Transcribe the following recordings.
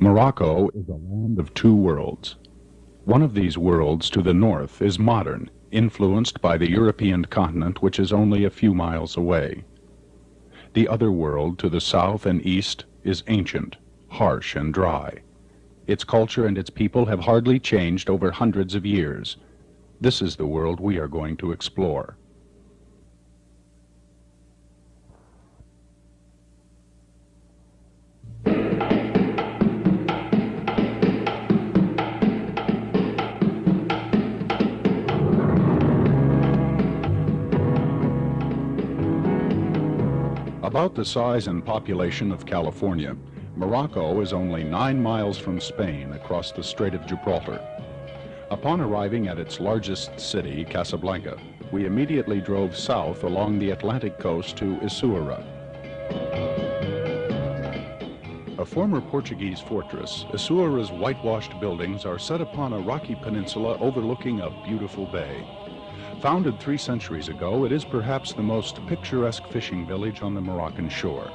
Morocco is a land of two worlds. One of these worlds to the north is modern, influenced by the European continent, which is only a few miles away. The other world to the south and east is ancient, harsh, and dry. Its culture and its people have hardly changed over hundreds of years. This is the world we are going to explore. About the size and population of California, Morocco is only 9 miles from Spain across the Strait of Gibraltar. Upon arriving at its largest city, Casablanca, we immediately drove south along the Atlantic coast to Essaouira. A former Portuguese fortress, Essaoura's whitewashed buildings are set upon a rocky peninsula overlooking a beautiful bay. Founded 3 centuries ago, it is perhaps the most picturesque fishing village on the Moroccan shore.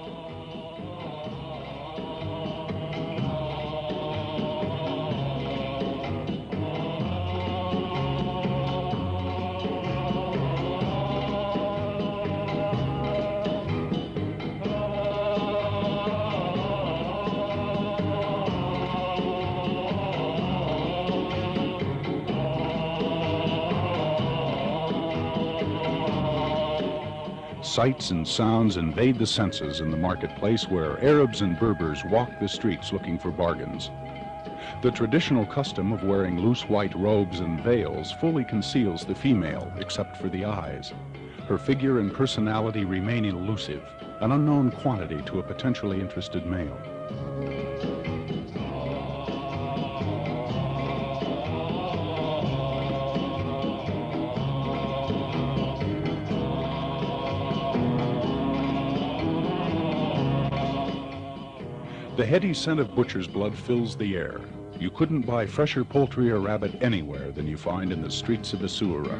Sights and sounds invade the senses in the marketplace where Arabs and Berbers walk the streets looking for bargains. The traditional custom of wearing loose white robes and veils fully conceals the female, except for the eyes. Her figure and personality remain elusive, an unknown quantity to a potentially interested male. The heady scent of butcher's blood fills the air. You couldn't buy fresher poultry or rabbit anywhere than you find in the streets of Essaouira.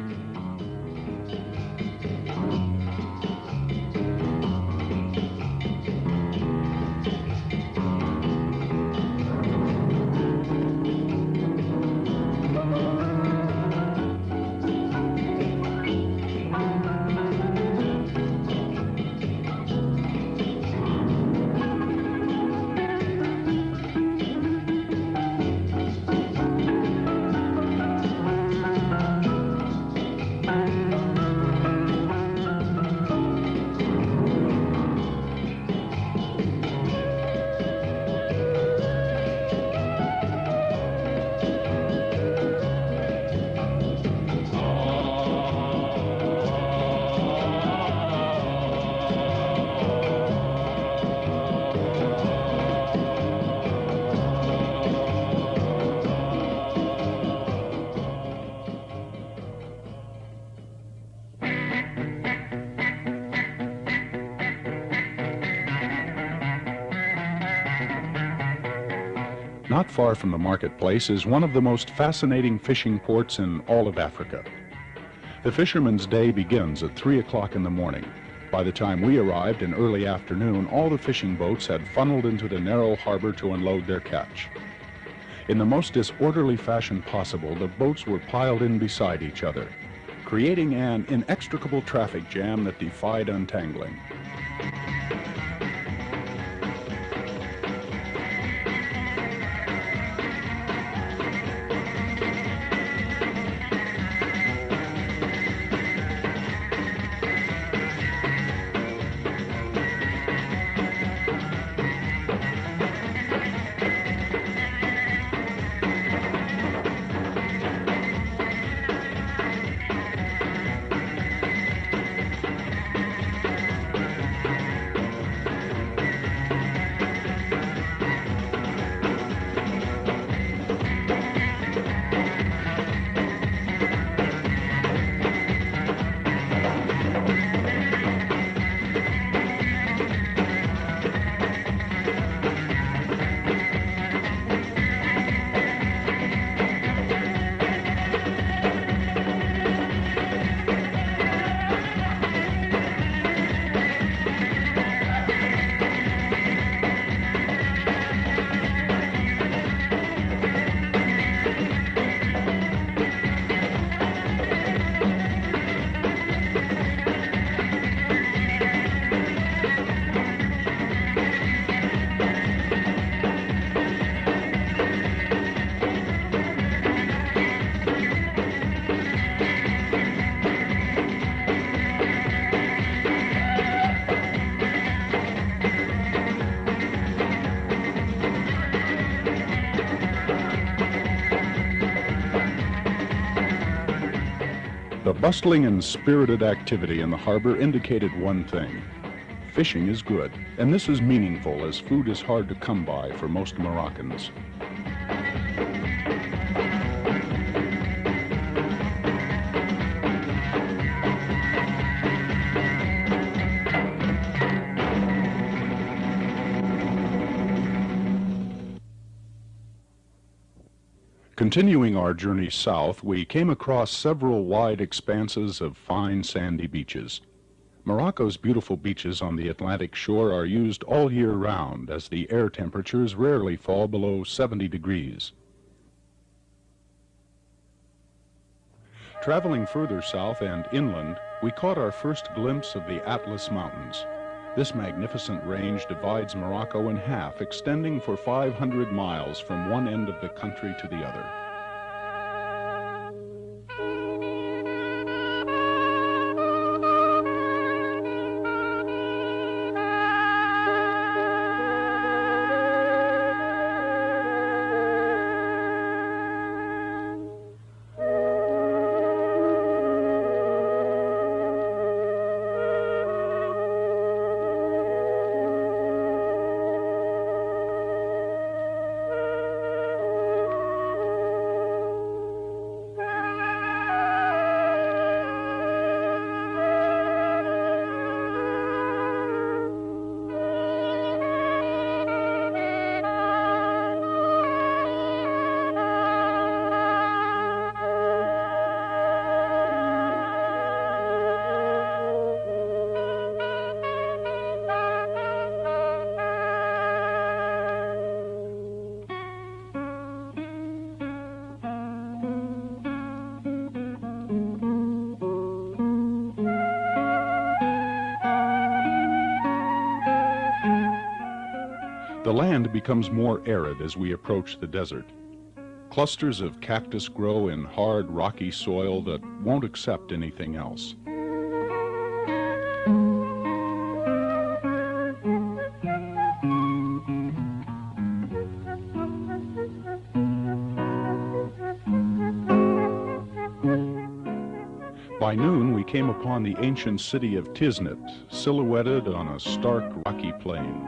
Not far from the marketplace is one of the most fascinating fishing ports in all of Africa. The fisherman's day begins at 3 o'clock in the morning. By the time we arrived in early afternoon, all the fishing boats had funneled into the narrow harbor to unload their catch. In the most disorderly fashion possible, the boats were piled in beside each other, creating an inextricable traffic jam that defied untangling. Bustling and spirited activity in the harbor indicated one thing. Fishing is good, and this is meaningful as food is hard to come by for most Moroccans. Continuing our journey south, we came across several wide expanses of fine sandy beaches. Morocco's beautiful beaches on the Atlantic shore are used all year round, as the air temperatures rarely fall below 70 degrees. Traveling further south and inland, we caught our first glimpse of the Atlas Mountains. This magnificent range divides Morocco in half, extending for 500 miles from one end of the country to the other. The land becomes more arid as we approach the desert. Clusters of cactus grow in hard, rocky soil that won't accept anything else. By noon, we came upon the ancient city of Tiznit, silhouetted on a stark, rocky plain.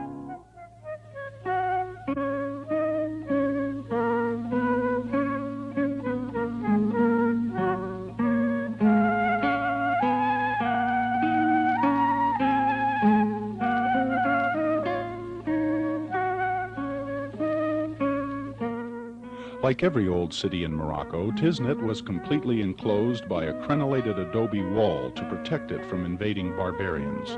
Like every old city in Morocco, Tiznit was completely enclosed by a crenellated adobe wall to protect it from invading barbarians.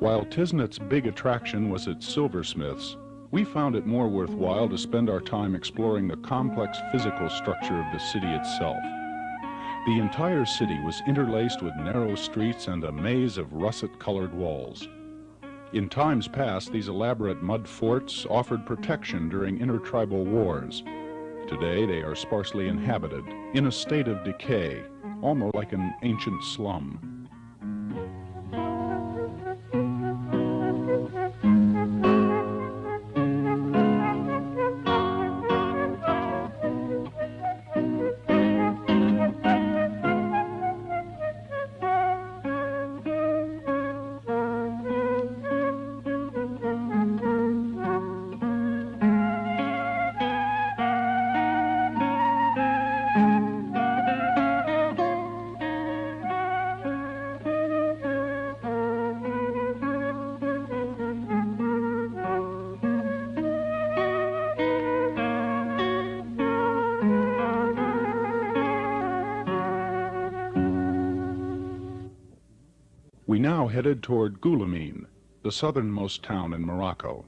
While Tiznit's big attraction was its silversmiths, we found it more worthwhile to spend our time exploring the complex physical structure of the city itself. The entire city was interlaced with narrow streets and a maze of russet-colored walls. In times past, these elaborate mud forts offered protection during intertribal wars. Today, they are sparsely inhabited, in a state of decay, almost like an ancient slum. We now headed toward Gulamine, the southernmost town in Morocco.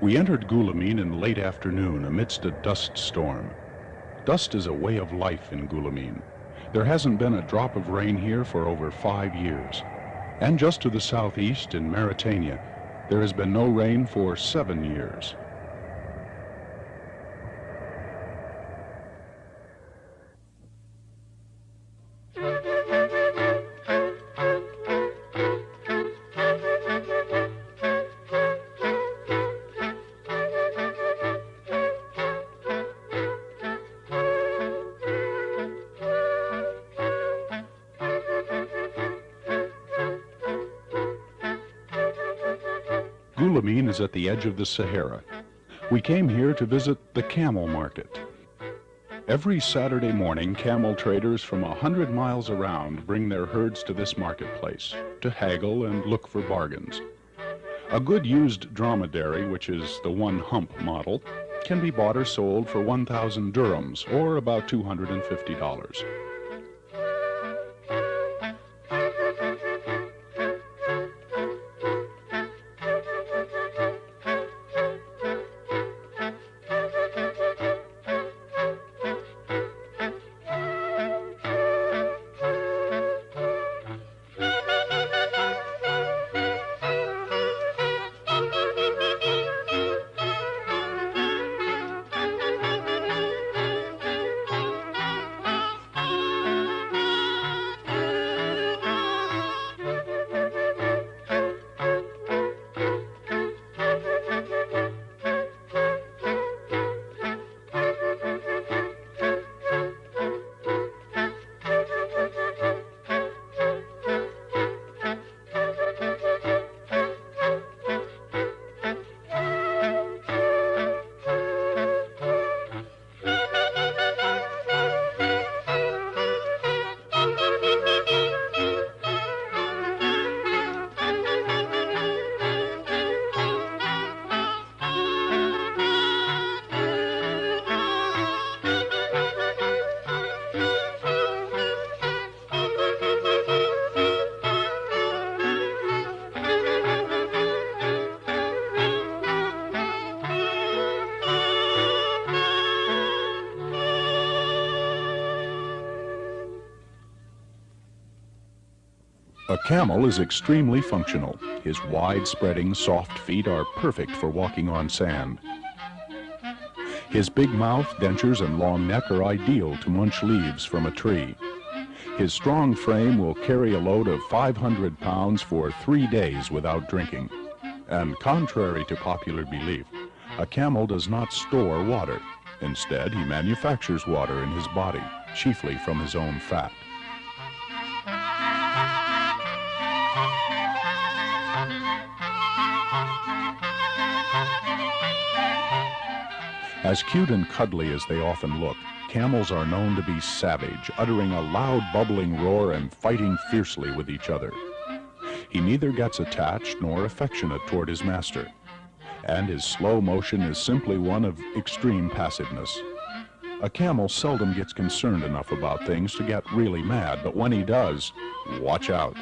We entered Guillemine in late afternoon amidst a dust storm. Dust is a way of life in Guillemine. There hasn't been a drop of rain here for over 5 years. And just to the southeast in Mauritania, there has been no rain for 7 years. Guillemine is at the edge of the Sahara. We came here to visit the camel market. Every Saturday morning, camel traders from 100 miles around bring their herds to this marketplace to haggle and look for bargains. A good used dromedary, which is the one-hump model, can be bought or sold for 1,000 dirhams, or about $250. A camel is extremely functional. His wide-spreading, soft feet are perfect for walking on sand. His big mouth, dentures, and long neck are ideal to munch leaves from a tree. His strong frame will carry a load of 500 pounds for 3 days without drinking. And contrary to popular belief, a camel does not store water. Instead, he manufactures water in his body, chiefly from his own fat. As cute and cuddly as they often look, camels are known to be savage, uttering a loud bubbling roar and fighting fiercely with each other. He neither gets attached nor affectionate toward his master, and his slow motion is simply one of extreme passiveness. A camel seldom gets concerned enough about things to get really mad, but when he does, watch out.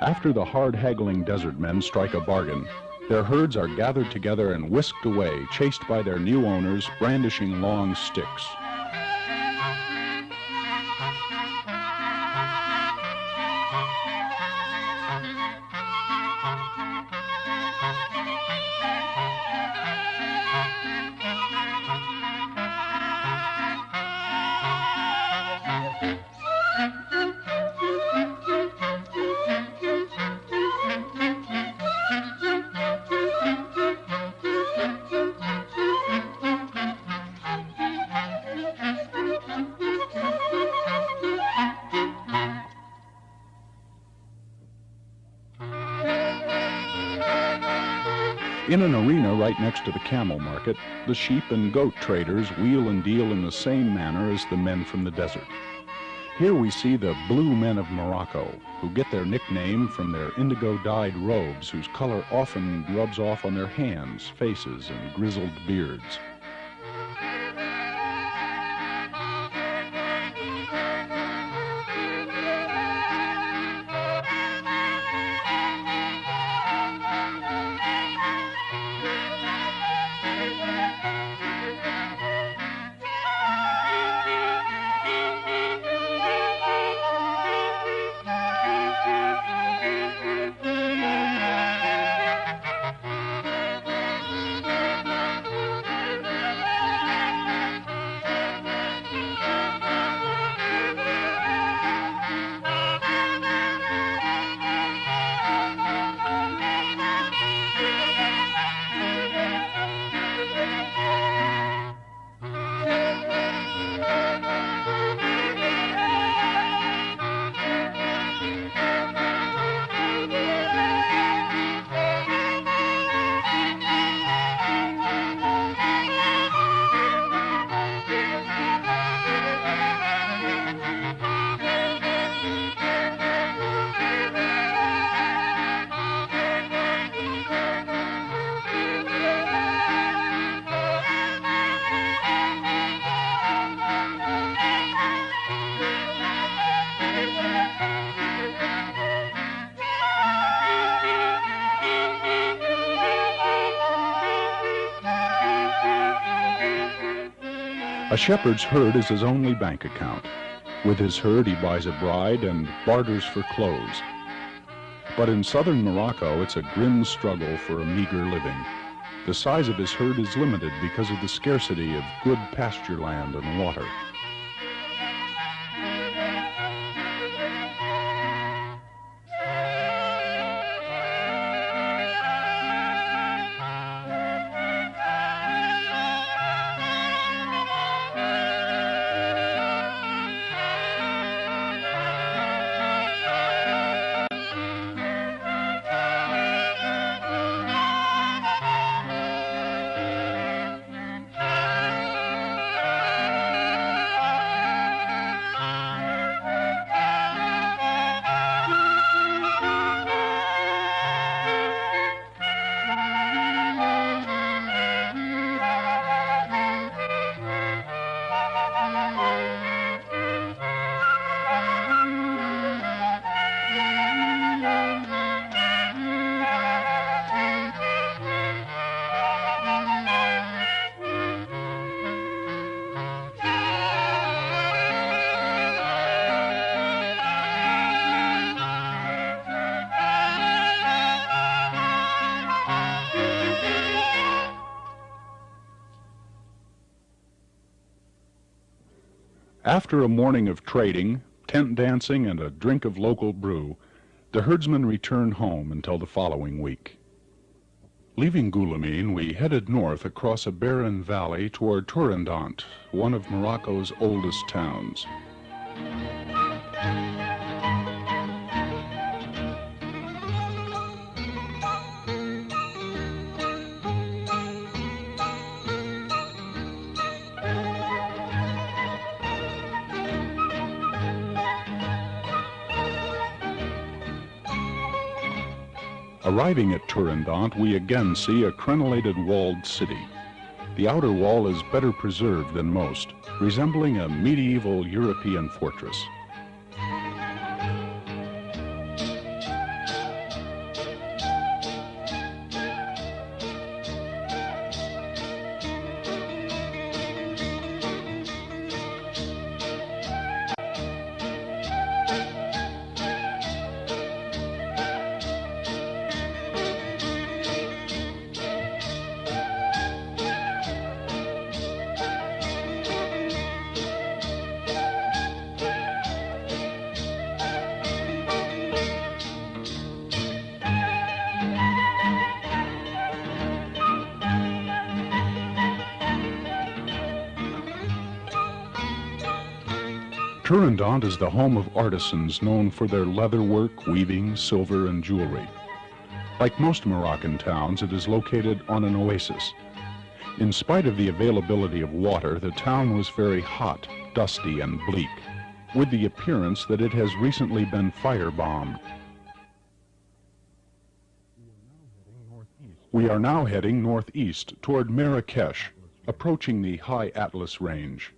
After the hard-haggling desert men strike a bargain, Their herds are gathered together and whisked away, chased by their new owners, brandishing long sticks. In an arena right next to the camel market, the sheep and goat traders wheel and deal in the same manner as the men from the desert. Here we see the blue men of Morocco, who get their nickname from their indigo-dyed robes, whose color often rubs off on their hands, faces, and grizzled beards. A shepherd's herd is his only bank account. With his herd, he buys a bride and barters for clothes. But in southern Morocco, it's a grim struggle for a meager living. The size of his herd is limited because of the scarcity of good pasture land and water. After a morning of trading, tent dancing, and a drink of local brew, the herdsmen returned home until the following week. Leaving Guillemine, we headed north across a barren valley toward Turandot, one of Morocco's oldest towns. Arriving at Turandot, we again see a crenellated walled city. The outer wall is better preserved than most, resembling a medieval European fortress. Kurundant is the home of artisans known for their leatherwork, weaving, silver, and jewelry. Like most Moroccan towns, it is located on an oasis. In spite of the availability of water, the town was very hot, dusty, and bleak, with the appearance that it has recently been firebombed. We are now heading northeast toward Marrakesh, approaching the high Atlas Range.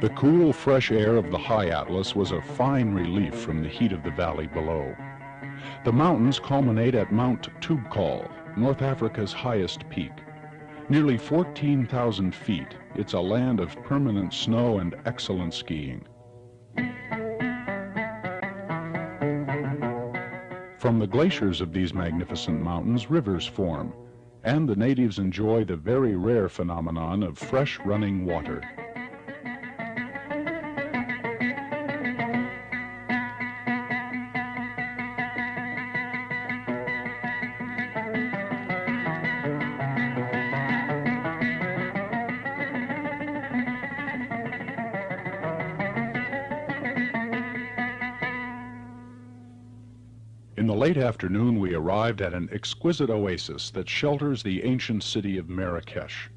The cool, fresh air of the high Atlas was a fine relief from the heat of the valley below. The mountains culminate at Mount Toubkal, North Africa's highest peak. Nearly 14,000 feet, it's a land of permanent snow and excellent skiing. From the glaciers of these magnificent mountains, rivers form, and the natives enjoy the very rare phenomenon of fresh running water. In the late afternoon, we arrived at an exquisite oasis that shelters the ancient city of Marrakesh.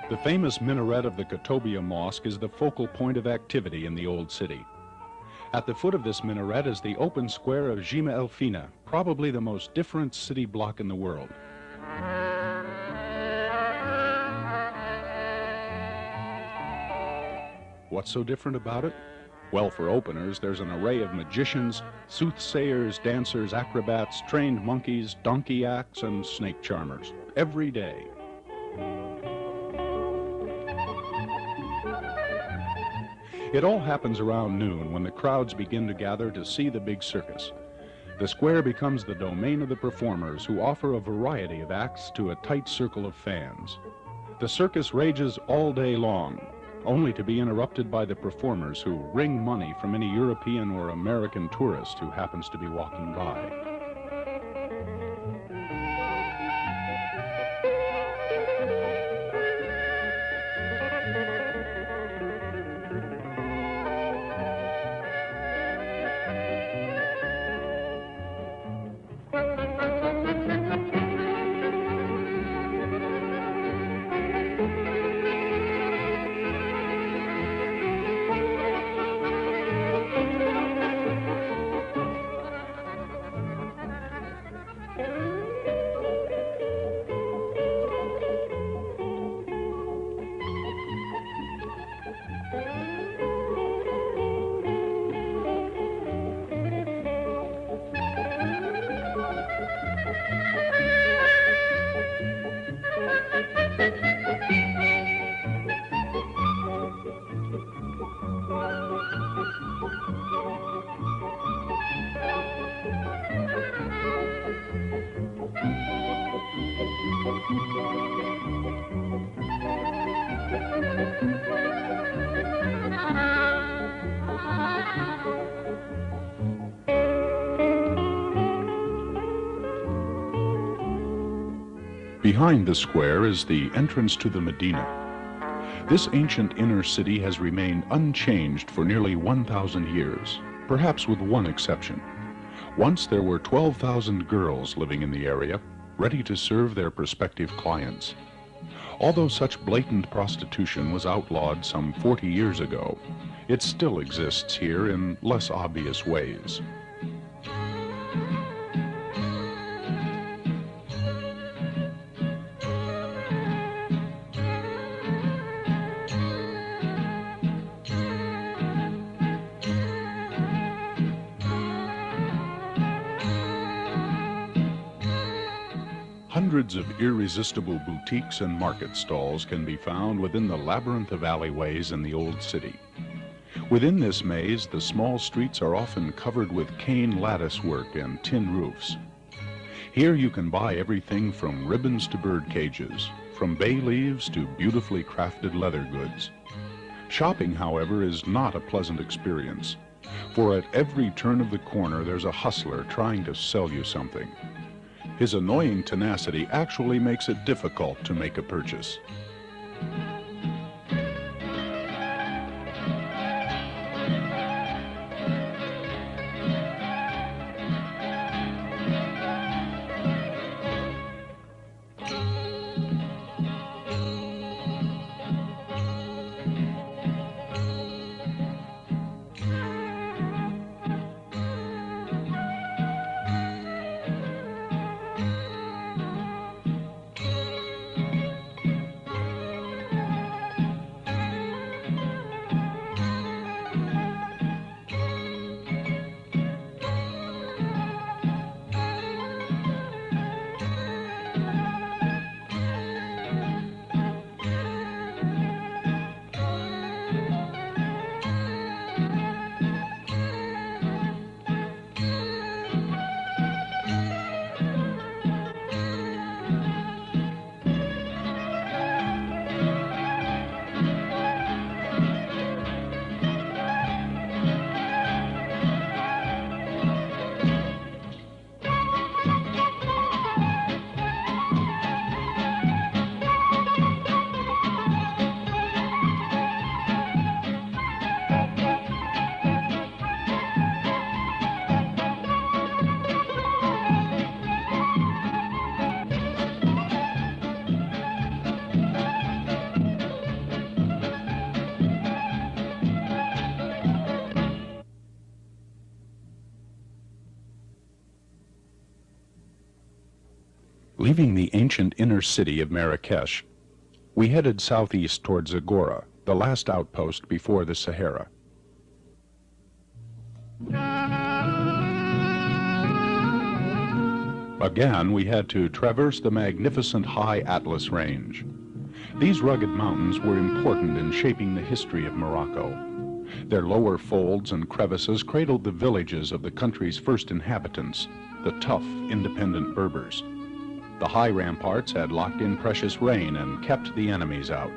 The famous minaret of the Kotobia Mosque is the focal point of activity in the old city. At the foot of this minaret is the open square of Jima El Fina, probably the most different city block in the world. What's so different about it? Well, for openers, there's an array of magicians, soothsayers, dancers, acrobats, trained monkeys, donkey acts, and snake charmers, every day. It all happens around noon when the crowds begin to gather to see the big circus. The square becomes the domain of the performers, who offer a variety of acts to a tight circle of fans. The circus rages all day long, only to be interrupted by the performers, who wring money from any European or American tourist who happens to be walking by. Behind the square is the entrance to the Medina. This ancient inner city has remained unchanged for nearly 1,000 years, perhaps with one exception. Once there were 12,000 girls living in the area, ready to serve their prospective clients. Although such blatant prostitution was outlawed some 40 years ago, it still exists here in less obvious ways. Hundreds of irresistible boutiques and market stalls can be found within the labyrinth of alleyways in the old city. Within this maze, the small streets are often covered with cane lattice work and tin roofs. Here you can buy everything from ribbons to bird cages, from bay leaves to beautifully crafted leather goods. Shopping, however, is not a pleasant experience, for at every turn of the corner there's a hustler trying to sell you something. His annoying tenacity actually makes it difficult to make a purchase. Leaving the ancient inner city of Marrakesh, we headed southeast towards Zagora, the last outpost before the Sahara. Again, we had to traverse the magnificent high Atlas Range. These rugged mountains were important in shaping the history of Morocco. Their lower folds and crevices cradled the villages of the country's first inhabitants, the tough, independent Berbers. The high ramparts had locked in precious rain and kept the enemies out.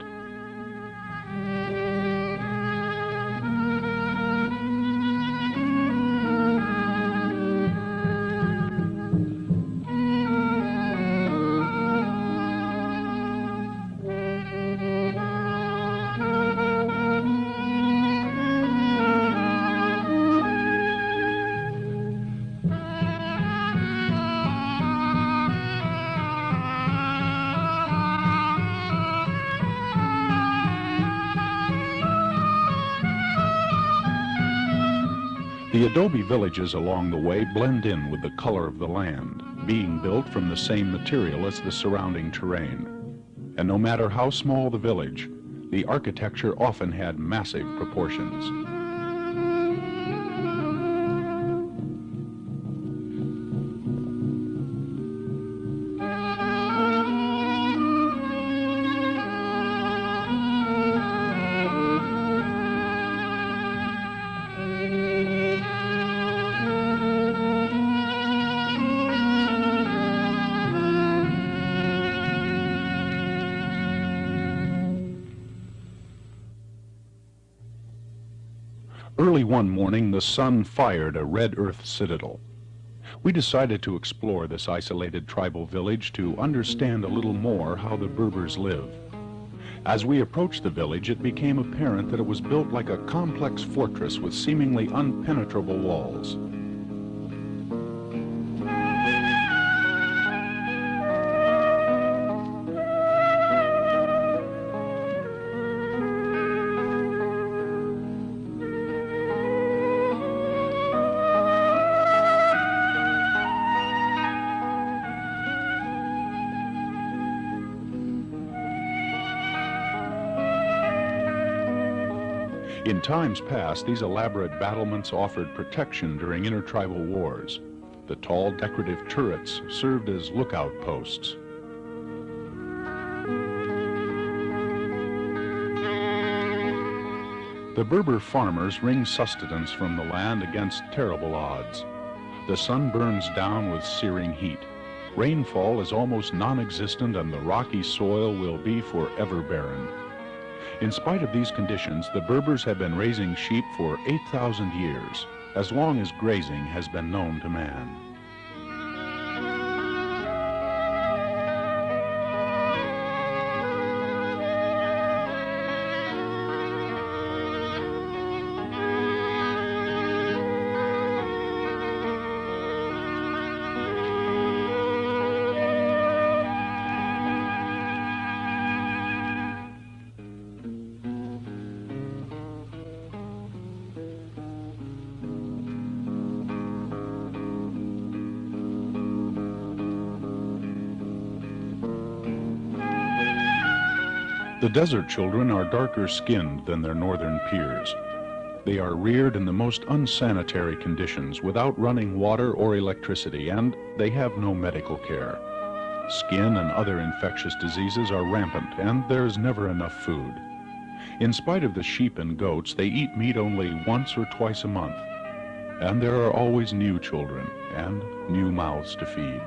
The adobe villages along the way blend in with the color of the land, being built from the same material as the surrounding terrain. And no matter how small the village, the architecture often had massive proportions. Early one morning, the sun fired a red earth citadel. We decided to explore this isolated tribal village to understand a little more how the Berbers live. As we approached the village, it became apparent that it was built like a complex fortress with seemingly impenetrable walls. In times past, these elaborate battlements offered protection during intertribal wars. The tall, decorative turrets served as lookout posts. The Berber farmers wring sustenance from the land against terrible odds. The sun burns down with searing heat. Rainfall is almost non-existent, and the rocky soil will be forever barren. In spite of these conditions, the Berbers have been raising sheep for 8,000 years, as long as grazing has been known to man. The desert children are darker skinned than their northern peers. They are reared in the most unsanitary conditions without running water or electricity, and they have no medical care. Skin and other infectious diseases are rampant, and there is never enough food. In spite of the sheep and goats, they eat meat only once or twice a month. And there are always new children and new mouths to feed.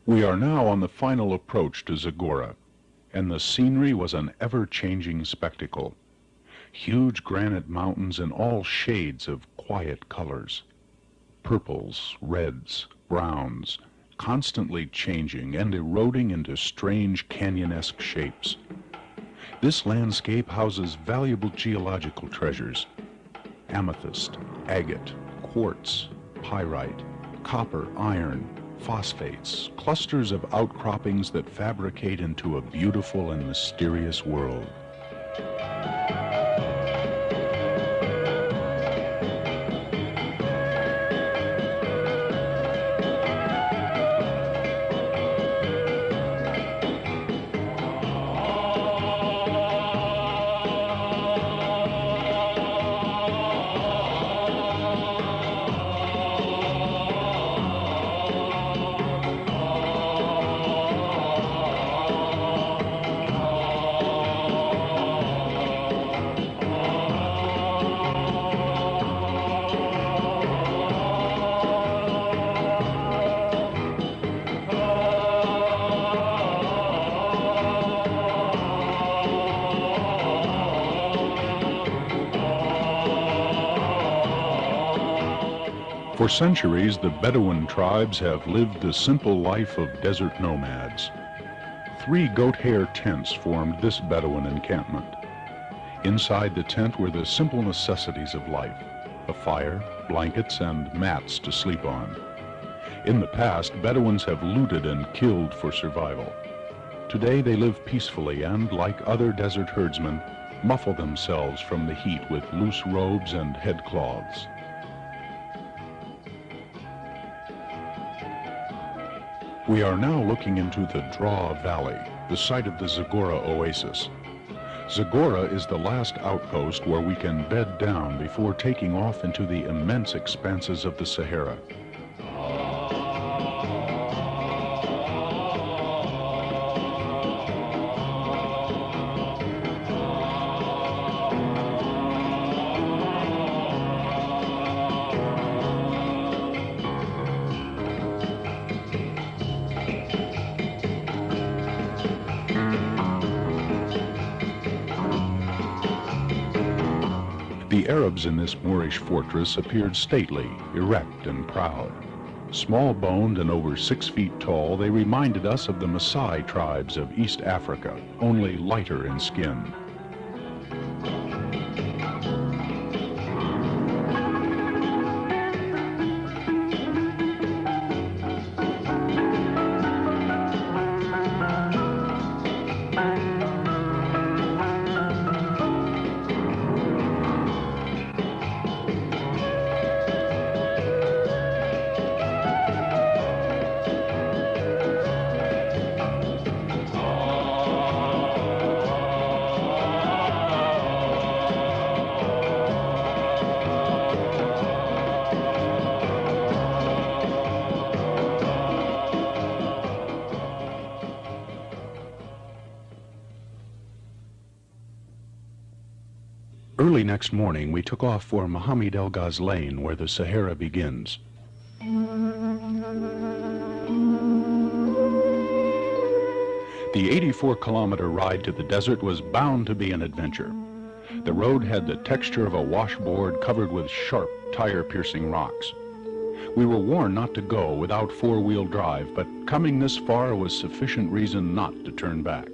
We are now on the final approach to Zagora, and the scenery was an ever-changing spectacle. Huge granite mountains in all shades of quiet colors. Purples, reds, browns, constantly changing and eroding into strange canyon-esque shapes. This landscape houses valuable geological treasures: amethyst, agate, quartz, pyrite, copper, iron, phosphates, clusters of outcroppings that fabricate into a beautiful and mysterious world. For centuries, the Bedouin tribes have lived the simple life of desert nomads. 3 goat hair tents formed this Bedouin encampment. Inside the tent were the simple necessities of life: a fire, blankets, and mats to sleep on. In the past, Bedouins have looted and killed for survival. Today they live peacefully and, like other desert herdsmen, muffle themselves from the heat with loose robes and head cloths. We are now looking into the Draw Valley, the site of the Zagora Oasis. Zagora is the last outpost where we can bed down before taking off into the immense expanses of the Sahara. The Arabs in this Moorish fortress appeared stately, erect, and proud. Small-boned and over 6 feet tall, they reminded us of the Maasai tribes of East Africa, only lighter in skin. Early next morning, we took off for Mohammed El Ghazlain, where the Sahara begins. The 84-kilometer ride to the desert was bound to be an adventure. The road had the texture of a washboard covered with sharp, tire-piercing rocks. We were warned not to go without four-wheel drive, but coming this far was sufficient reason not to turn back.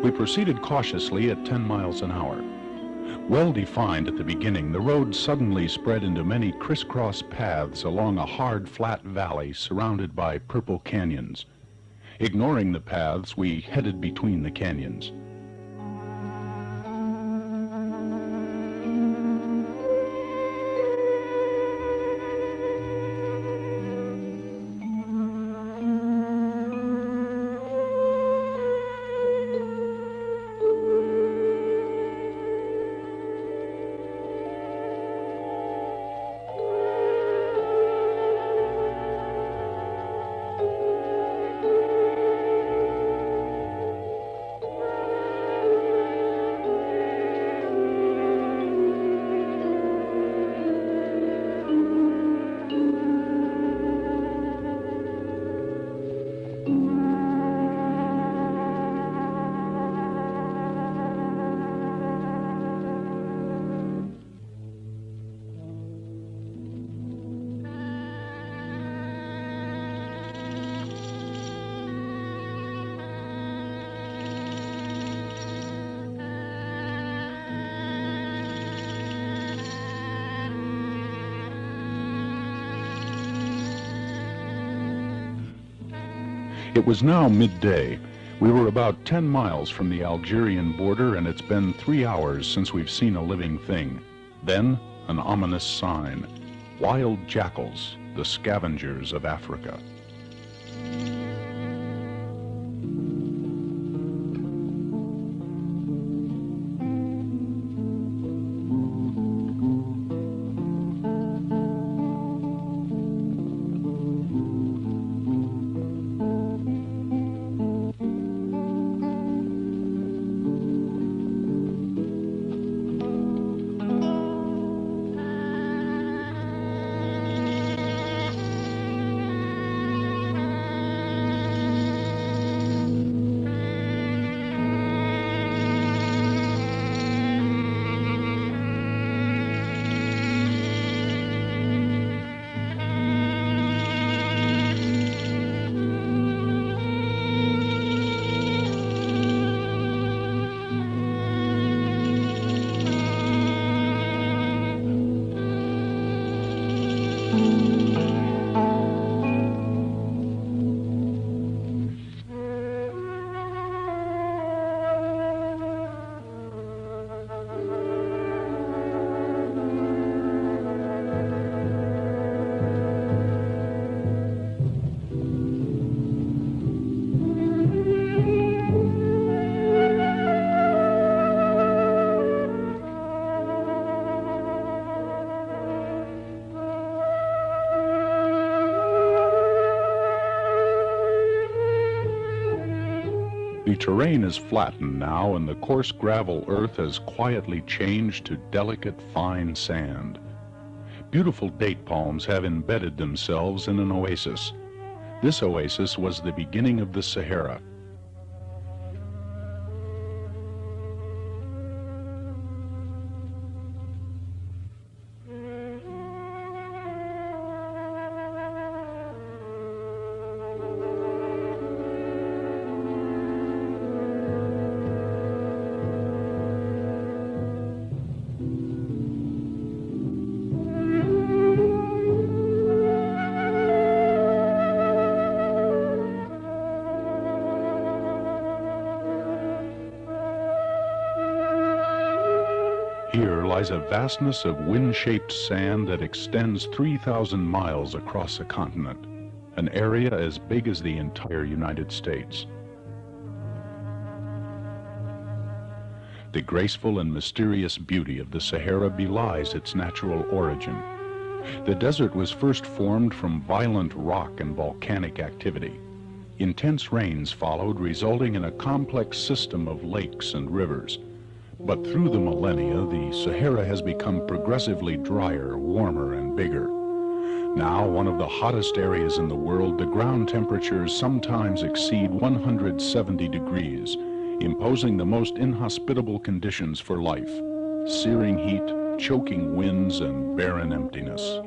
We proceeded cautiously at 10 miles an hour. Well defined at the beginning, the road suddenly spread into many crisscross paths along a hard, flat valley surrounded by purple canyons. Ignoring the paths, we headed between the canyons. It was now midday. We were about 10 miles from the Algerian border, and it's been 3 hours since we've seen a living thing. Then, an ominous sign. Wild jackals, the scavengers of Africa. The terrain is flattened now, and the coarse gravel earth has quietly changed to delicate, fine sand. Beautiful date palms have embedded themselves in an oasis. This oasis was the beginning of the Sahara. Here lies a vastness of wind-shaped sand that extends 3,000 miles across a continent, an area as big as the entire United States. The graceful and mysterious beauty of the Sahara belies its natural origin. The desert was first formed from violent rock and volcanic activity. Intense rains followed, resulting in a complex system of lakes and rivers. But through the millennia, the Sahara has become progressively drier, warmer, and bigger. Now, one of the hottest areas in the world, the ground temperatures sometimes exceed 170 degrees, imposing the most inhospitable conditions for life: searing heat, choking winds, and barren emptiness.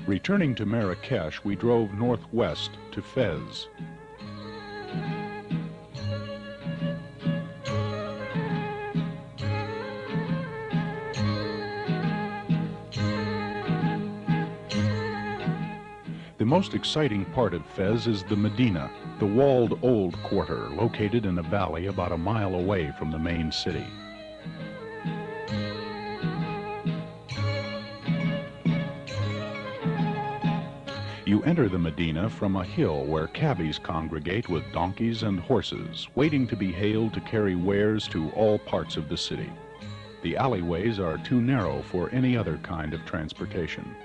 Returning to Marrakesh, we drove northwest to Fez. The most exciting part of Fez is the Medina, the walled old quarter located in a valley about a mile away from the main city. You enter the Medina from a hill where cabbies congregate with donkeys and horses, waiting to be hailed to carry wares to all parts of the city. The alleyways are too narrow for any other kind of transportation.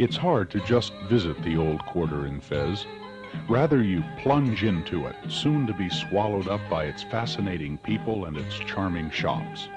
It's hard to just visit the old quarter in Fez. Rather, you plunge into it, soon to be swallowed up by its fascinating people and its charming shops.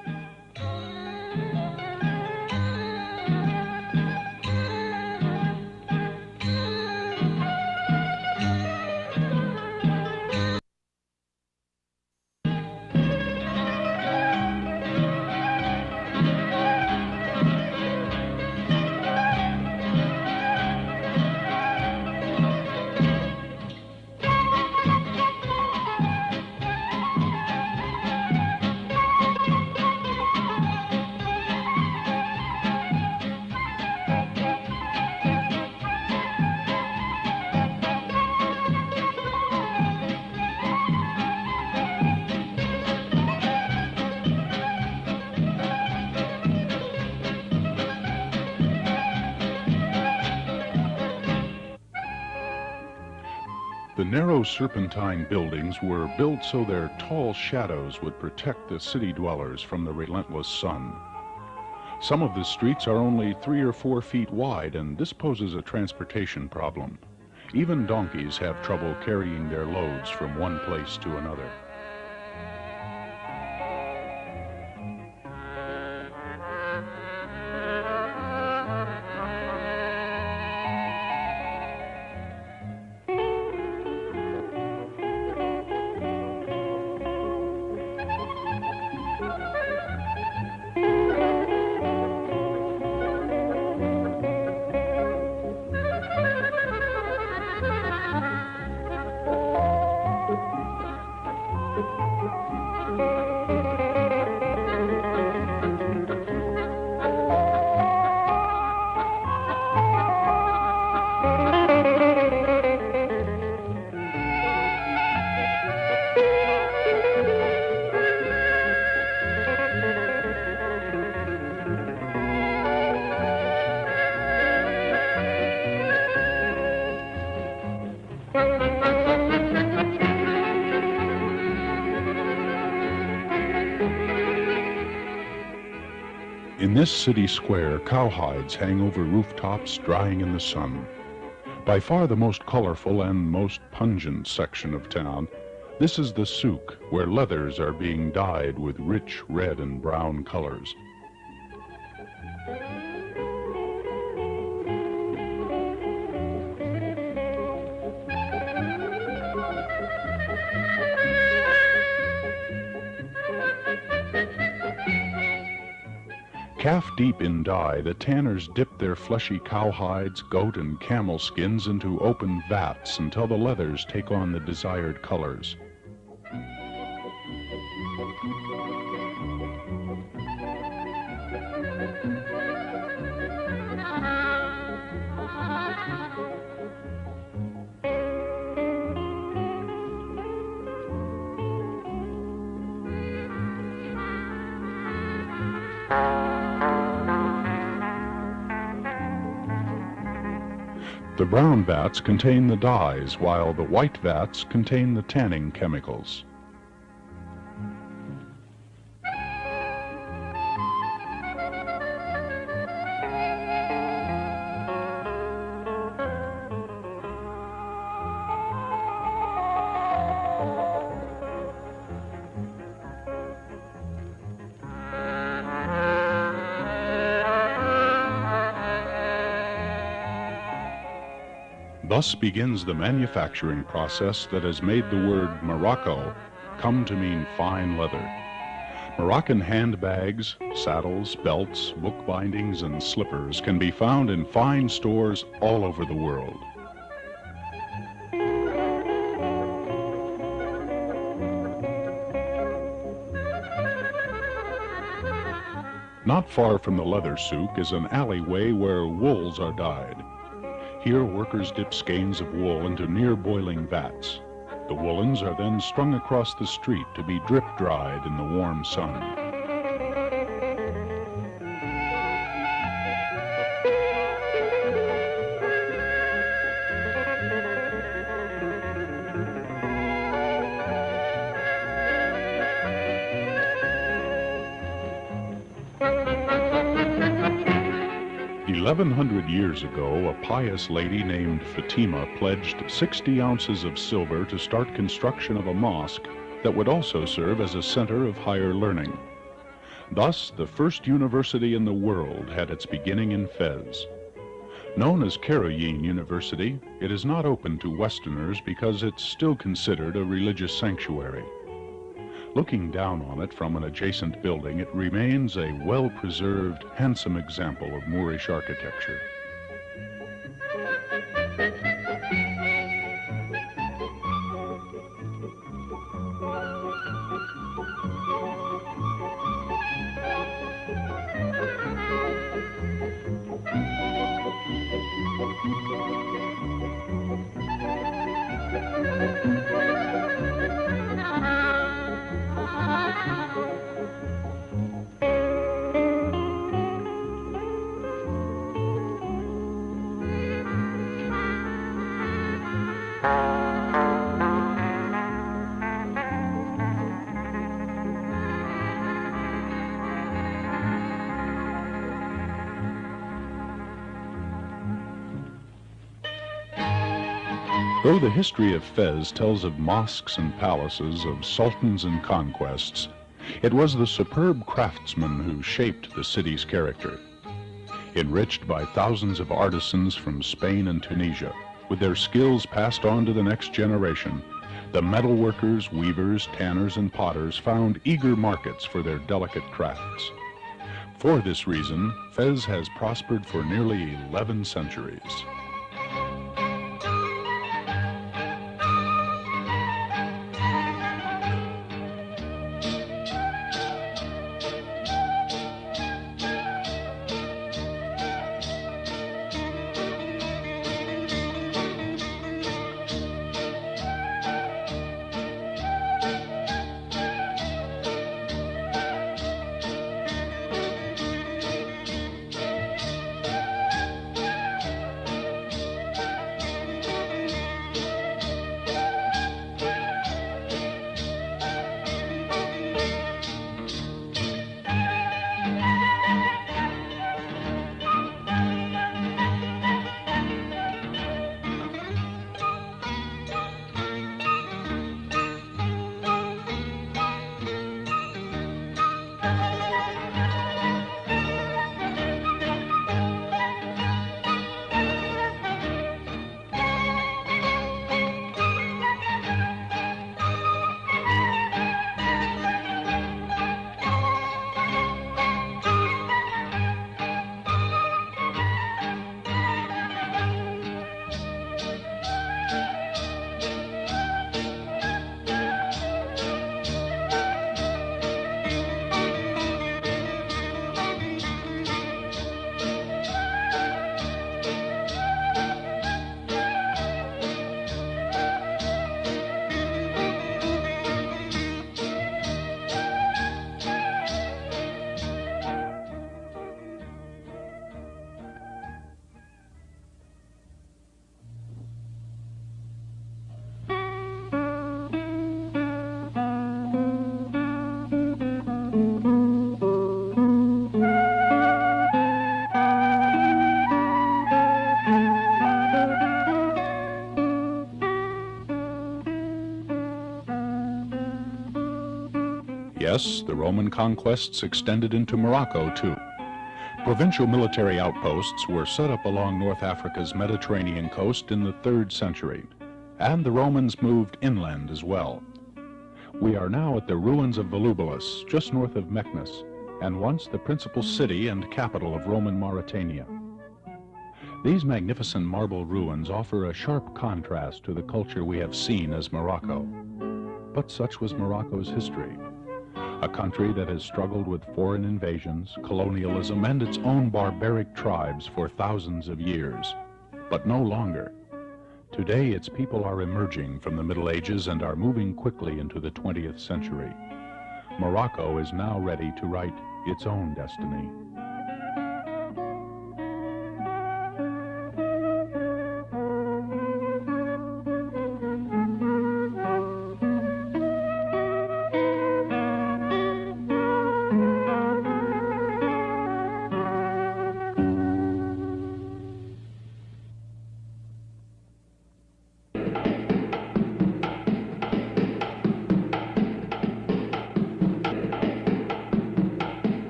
narrow serpentine buildings were built so their tall shadows would protect the city dwellers from the relentless sun. Some of the streets are only 3 or 4 feet wide, and this poses a transportation problem. Even donkeys have trouble carrying their loads from one place to another. In this city square, cowhides hang over rooftops drying in the sun. By far the most colorful and most pungent section of town, this is the souk, where leathers are being dyed with rich red and brown colors. Calf deep in dye, the tanners dip their fleshy cowhides, goat, and camel skins into open vats until the leathers take on the desired colors. The brown vats contain the dyes, while the white vats contain the tanning chemicals. Thus begins the manufacturing process that has made the word Morocco come to mean fine leather. Moroccan handbags, saddles, belts, bookbindings, and slippers can be found in fine stores all over the world. Not far from the leather souk is an alleyway where wools are dyed. Here, workers dip skeins of wool into near-boiling vats. The woolens are then strung across the street to be drip-dried in the warm sun. "1,100 years ago, a pious lady named Fatima pledged 60 ounces of silver to start construction of a mosque that would also serve as a center of higher learning. Thus, the first university in the world had its beginning in Fez. Known as Caroline University, it is not open to Westerners because it's still considered a religious sanctuary. Looking down on it from an adjacent building, it remains a well-preserved, handsome example of Moorish architecture. Though the history of Fez tells of mosques and palaces, of sultans and conquests, it was the superb craftsmen who shaped the city's character. Enriched by thousands of artisans from Spain and Tunisia, with their skills passed on to the next generation, the metalworkers, weavers, tanners, and potters found eager markets for their delicate crafts. For this reason, Fez has prospered for nearly 11 centuries. Yes, the Roman conquests extended into Morocco, too. Provincial military outposts were set up along North Africa's Mediterranean coast in the 3rd century, and the Romans moved inland as well. We are now at the ruins of Volubilis, just north of Meknes, and once the principal city and capital of Roman Mauritania. These magnificent marble ruins offer a sharp contrast to the culture we have seen as Morocco. But such was Morocco's history. A country that has struggled with foreign invasions, colonialism, and its own barbaric tribes for thousands of years, but no longer. Today, its people are emerging from the Middle Ages and are moving quickly into the 20th century. Morocco is now ready to write its own destiny.